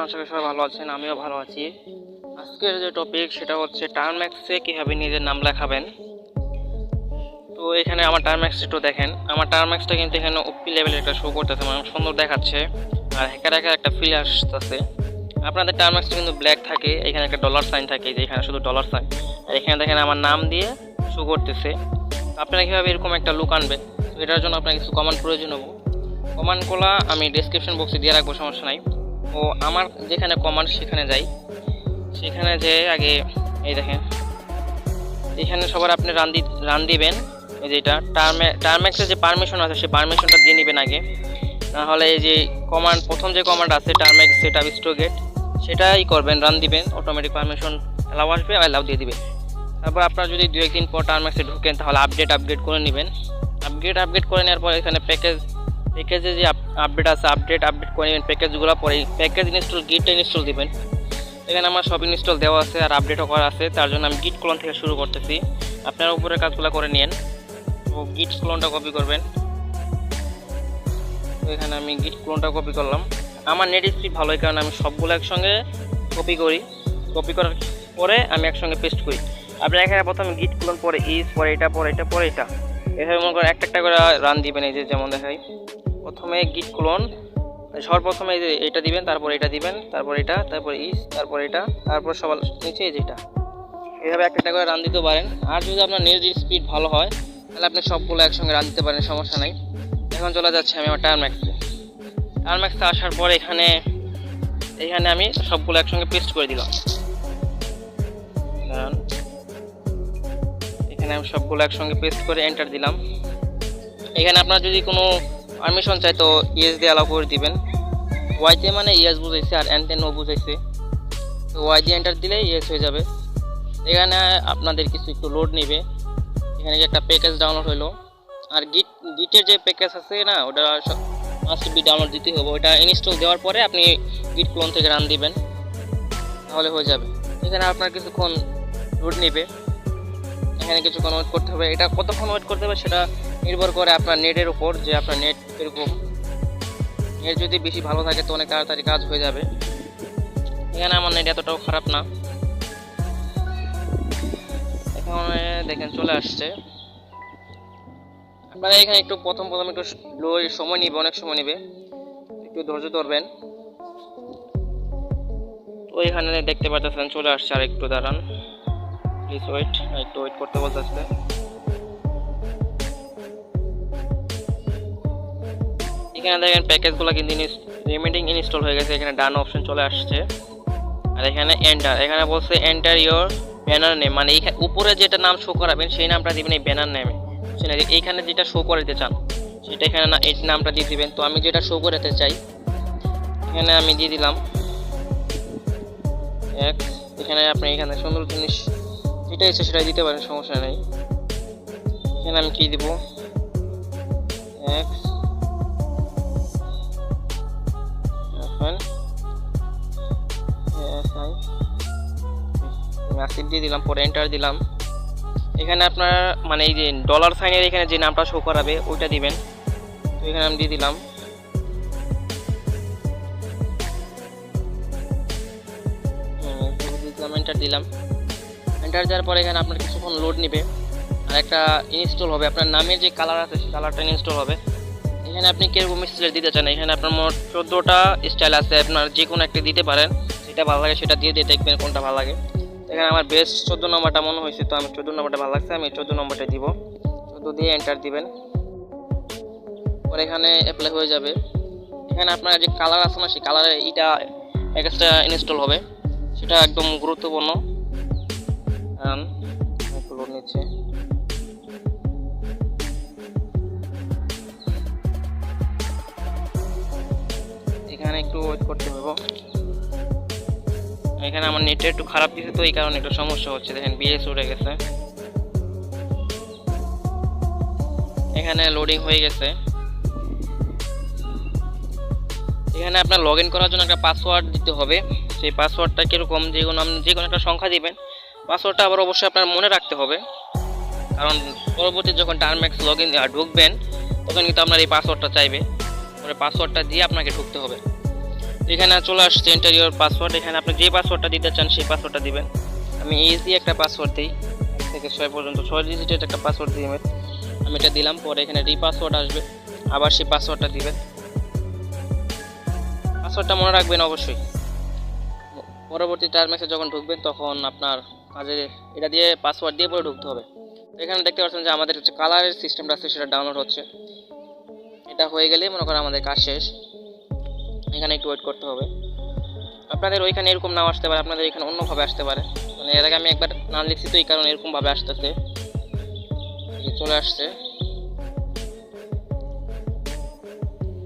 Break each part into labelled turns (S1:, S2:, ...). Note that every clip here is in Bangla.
S1: আশা করি সবাই ভালো আছেন, আমিও ভালো আছি। আজকের যে টপিক সেটা হচ্ছে টার্মএক্সে কীভাবে নিজের নাম লেখাবেন। তো এখানে আমার টার্মএক্স একটু দেখেন, আমার টার্মএক্সটা কিন্তু এখানে ওপি লেভেলের একটা শো করতেছে, মানে সুন্দর দেখাচ্ছে আর হ্যাকার একটা ফিল আসতেছে। আপনাদের টার্মএক্সটা কিন্তু ব্ল্যাক থাকে, এখানে একটা ডলার সাইন থাকে, যে এখানে শুধু ডলার সাইন, আর এখানে দেখেন আমার নাম দিয়ে শো করতেছে। আপনারা কীভাবে এরকম একটা লুক আনবেন, তো এটার জন্য আপনার কিছু কমান্ড প্রয়োজন হবে। কমান্ডগুলো আমি ডেসক্রিপশন বক্সে দিয়ে রাখবো, সমস্যা নাই। ও আমার যেখানে কমান্ড সেখানে যাই, সেখানে যে আগে এই দেখেন এখানে সবার আপনি রান দিবেন। এই যে এটা টার্মএক্সের যে পারমিশন আছে সেই পারমিশনটা দিয়ে নেবেন আগে, নাহলে এই যে কমান্ড প্রথম যে কমান্ড আছে termux-setup-storage সেটাই করবেন, রান দিবেন, অটোমেটিক পারমিশন অ্যালাউ আসবে, অ্যালাউ দিয়ে দিবেন। তারপর আপনারা যদি 2-1 দিন পর টার্মএক্সে ঢুকেন তাহলে আপডেট করে নেবেন। আপডেট করে নেওয়ার পর এখানে প্যাকেজে যে আপডেট আছে আপডেট করে নেবেন প্যাকেজগুলো, পরে প্যাকেজ ইনস্টল গিট ইনস্টল দিবেন। এখানে আমার সব ইনস্টল দেওয়া আছে আর আপডেটও করা আছে, তার জন্য আমি গিট ক্লোন থেকে শুরু করতেছি। আপনারা উপরের কাজগুলো করে নিন। তো গিট ক্লোনটা কপি করবেন, তো এখানে আমি গিট ক্লোনটা কপি করলাম। আমার নেট স্পিড ভালো, এই কারণে আমি সবগুলো একসঙ্গে কপি করার পরে আমি একসঙ্গে পেস্ট করি। আপনারা এখানে প্রথমে গিট ক্লোন, পরে পরে এটা এভাবে মনে করেন একটা করে রান দিবেন। এই যে যেমন দেখাই, প্রথমে গিট ক্লোন, সর্বপ্রথমে এই যে এটা দিবেন, তারপর এটা দিবেন, তারপর এটা, তারপর তারপর এটা, তারপর সবার নিচে এই যেটা, এভাবে একটা করে রান দিতে পারেন। আর যদি আপনার নেট স্পিড ভালো হয় তাহলে আপনি সবগুলো একসঙ্গে রান দিতে পারেন, সমস্যা নাই। এখন চলে যাচ্ছে আমি আমার টার্মএক্সে আসার পর এখানে আমি সবগুলো একসঙ্গে পেস্ট করে দিলাম। এখানে আমি সবগুলো একসঙ্গে পেস্ট করে এন্টার দিলাম। এখানে আপনার যদি কোনো পারমিশন চাই তো ইয়েস দিয়ে অ্যালাউ করে দিবেন। ওয়াইতে মানে ইয়েস বুঝাইছে আর এনতে নো বুঝাইছে, তো ওয়াই দিয়ে এন্টার দিলে ইয়েস হয়ে যাবে। এখানে আপনাদের কিছু একটু লোড নেবে। এখানে একটা প্যাকেজ ডাউনলোড হলো, আর গিটের যে প্যাকেজ আছে না, ওটা মাস্ট বি ডাউনলোড দিতে হবে। ওটা ইনস্টল দেওয়ার পরে আপনি গিট ক্লোন থেকে রান দিবেন, তাহলে হয়ে যাবে। এখানে আপনার কিছুক্ষণ লোড নেবে, এখানে কিছুক্ষণ ওয়েট করতে হবে। এটা কতক্ষণ ওয়েট করতে হবে সেটা নির্ভর করে আপনার নেটের উপর, যে আপনার নেট এরকম নেট যদি বেশি ভালো থাকে তো অনেক তাড়াতাড়ি কাজ হয়ে যাবে। এখানে আমার নেট এতটাও খারাপ না। এখন দেখেন চলে আসছে। আপনারা এখানে একটু প্রথম একটু সময় নিবে, অনেক সময় নিবে, একটু ধৈর্য ধরবেন। তো এখানে দেখতে পাচ্ছেন চলে আসছে, আর একটু দাঁড়ান, প্লিজ একটু ওয়েট করতে বলতেছে। এখানে দেখেন প্যাকেজগুলো কিন্তু রিমেডিং ইনস্টল হয়ে গেছে, এখানে ডান অপশন চলে আসছে। আর এখানে এখানে বলছে এন্টার ইওর ব্যানার নেম, মানে এইখানে উপরে যেটা নাম শো করাবেন সেই নামটা দিবেন এই ব্যানার নেমে। এইখানে যেটা শো করাতে চান সেটা এখানে না এই নামটা দিয়ে দিবেন। তো আমি যেটা শো করাতে চাই এখানে আমি দিয়ে দিলাম এখানে আপনি এখানে সুন্দর জিনিস যেটা ইচ্ছে সেটাই দিতে পারেন, সমস্যা নেই। এখানে আমি কি দিব, আসিফ দিয়ে দিলাম, পরে এন্টার দিলাম। এখানে আপনার মানে এই যে ডলার সাইনের এখানে যে নামটা শো করাবে ওইটা দিবেন। তো এখানে আমি দিয়ে দিলাম। এন্টার দিলাম। এন্টার দেওয়ার পরে এখানে আপনার কিছুক্ষণ লোড নেবে আর একটা ইনস্টল হবে। আপনার নামের যে কালার আছে সেই কালারটা ইনস্টল হবে। এখানে আপনি কিরকম স্টাইল দিতে চান, এখানে আপনার মোট 14টা স্টাইল আছে, আপনার যে কোনো একটা দিতে পারেন, যেটা ভালো লাগে সেটা দিয়ে দেখবেন কোনটা ভালো লাগে। এখানে আমার বেস্ট 14 নম্বরটা মনে হয়েছে, তো আমি 14 নম্বরটা ভালো লাগছে, আমি 14 নম্বরটা দিব। 14 দিয়ে এন্টার দিবেন, পরে এখানে অ্যাপ্লাই হয়ে যাবে। এখানে আপনার যে কালার আছে না সেই কালারে এটা একটা ইনস্টল হবে, সেটা একদম গুরুত্বপূর্ণ। একটু লোড নিচ্ছে। এখানে একটু ওয়েট করতে হবে। এখানে আমার নেটটা একটু খারাপ দিচ্ছে, তো এই কারণে একটু সমস্যা হচ্ছে। দেখেন বিএস উঠে গেছে, এখানে লোডিং হয়ে গেছে। এখানে আপনার লগ ইন করার জন্য একটা পাসওয়ার্ড দিতে হবে। সেই পাসওয়ার্ডটা কীরকম, যে কোনো একটা সংখ্যা দিবেন। পাসওয়ার্ডটা আবার অবশ্যই আপনার মনে রাখতে হবে, কারণ পরবর্তী যখন টার্মএক্স লগ ইন ঢুকবেন তখন কিন্তু আপনার এই পাসওয়ার্ডটা চাইবে, পরে পাসওয়ার্ডটা দিয়ে আপনাকে ঢুকতে হবে। এখানে চলে আসছে এন্টার ইওর পাসওয়ার্ড। এখানে আপনি যে পাসওয়ার্ডটা দিতে চান সেই পাসওয়ার্ডটা দিবেন। আমি ইজি একটা পাসওয়ার্ড দিই, 1 থেকে 6 পর্যন্ত 6 ডিজিটের একটা পাসওয়ার্ড দিবেন। আমি এটা দিলাম, পরে এখানে রিপাসওয়ার্ড আসবে, আবার সেই পাসওয়ার্ডটা দিবেন। পাসওয়ার্ডটা মনে রাখবেন অবশ্যই। পরবর্তী টার্মেক্সে যখন ঢুকবেন তখন আপনার কাজে এটা দিয়ে পাসওয়ার্ড দিয়ে পরে ঢুকতে হবে। এখানে দেখতে পাচ্ছেন যে আমাদের যে কালারের সিস্টেমটা আছে সেটা ডাউনলোড হচ্ছে। এটা হয়ে গেলেই মনে করেন আমাদের কাজ শেষ। এখানে একটু ওয়েট করতে হবে। আপনাদের ওইখানে এরকম নাও আসতে পারে, আপনাদের এখানে অন্যভাবে আসতে পারে। মানে এর আগে আমি একবার না লিখছি তো এই কারণে এরকমভাবে আসতেছে। চলে আসছে,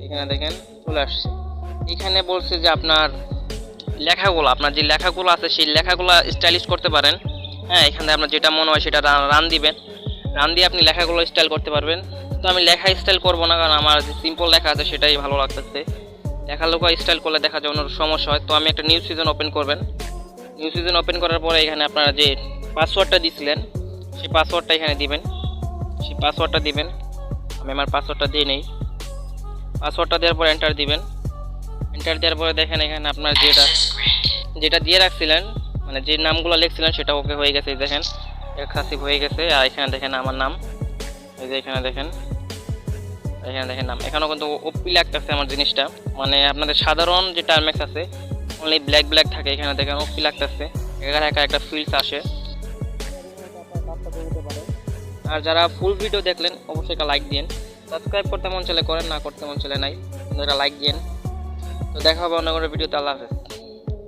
S1: এখানে দেখেন চলে আসছে। এখানে বলছে যে আপনার লেখাগুলো, আপনার যে লেখাগুলো আছে সেই লেখাগুলো স্টাইলিশ করতে পারেন। হ্যাঁ, এখানে আপনার যেটা মনে হয় সেটা রান দিবেন, রান দিয়ে আপনি লেখাগুলো স্টাইল করতে পারবেন। তো আমি লেখা স্টাইল করবো না, কারণ আমার যে সিম্পল লেখা আছে সেটাই ভালো লাগতেছে। লেখাগুলো স্টাইল করলে দেখা যায় অন্য সমস্যা হয়। তো আমি একটা নিউ সিজন ওপেন করবেন। নিউ সিজন ওপেন করার পরে এখানে আপনারা যে পাসওয়ার্ডটা দিয়েছিলেন সেই পাসওয়ার্ডটা এখানে দিবেন, সেই পাসওয়ার্ডটা দিবেন। আমি আমার পাসওয়ার্ডটা দিয়ে নেই। পাসওয়ার্ডটা দেওয়ার পরে এন্টার দিবেন। এন্টার দেওয়ার পরে দেখেন এখানে আপনার যেটা দিয়ে রাখছিলেন, মানে যে নামগুলো লিখছিলেন সেটা ওকে হয়ে গেছে। দেখেন এক্সাসিভ হয়ে গেছে। আর এখানে দেখেন আমার নাম, এই যে এখানে দেখেন নাম। এখানেও কিন্তু ওপি লাগতেছে আমার জিনিসটা, মানে আপনাদের সাধারণ যে টার্মেক্স আছে অনলি ব্ল্যাক থাকে, এখানে দেখেন ওপি লাগতেছে। এখানে একটা ফিল্ডস আসে। আর যারা ফুল ভিডিও দেখলেন অবশ্যই একটা লাইক দিন। সাবস্ক্রাইব করতে মন চাইলে করেন, না করতে মন চাইলে নাই, কিন্তু একটা লাইক দিন। তো দেখা হবে অন্য কোনো ভিডিওতে। আল্লাহ হাফেজ।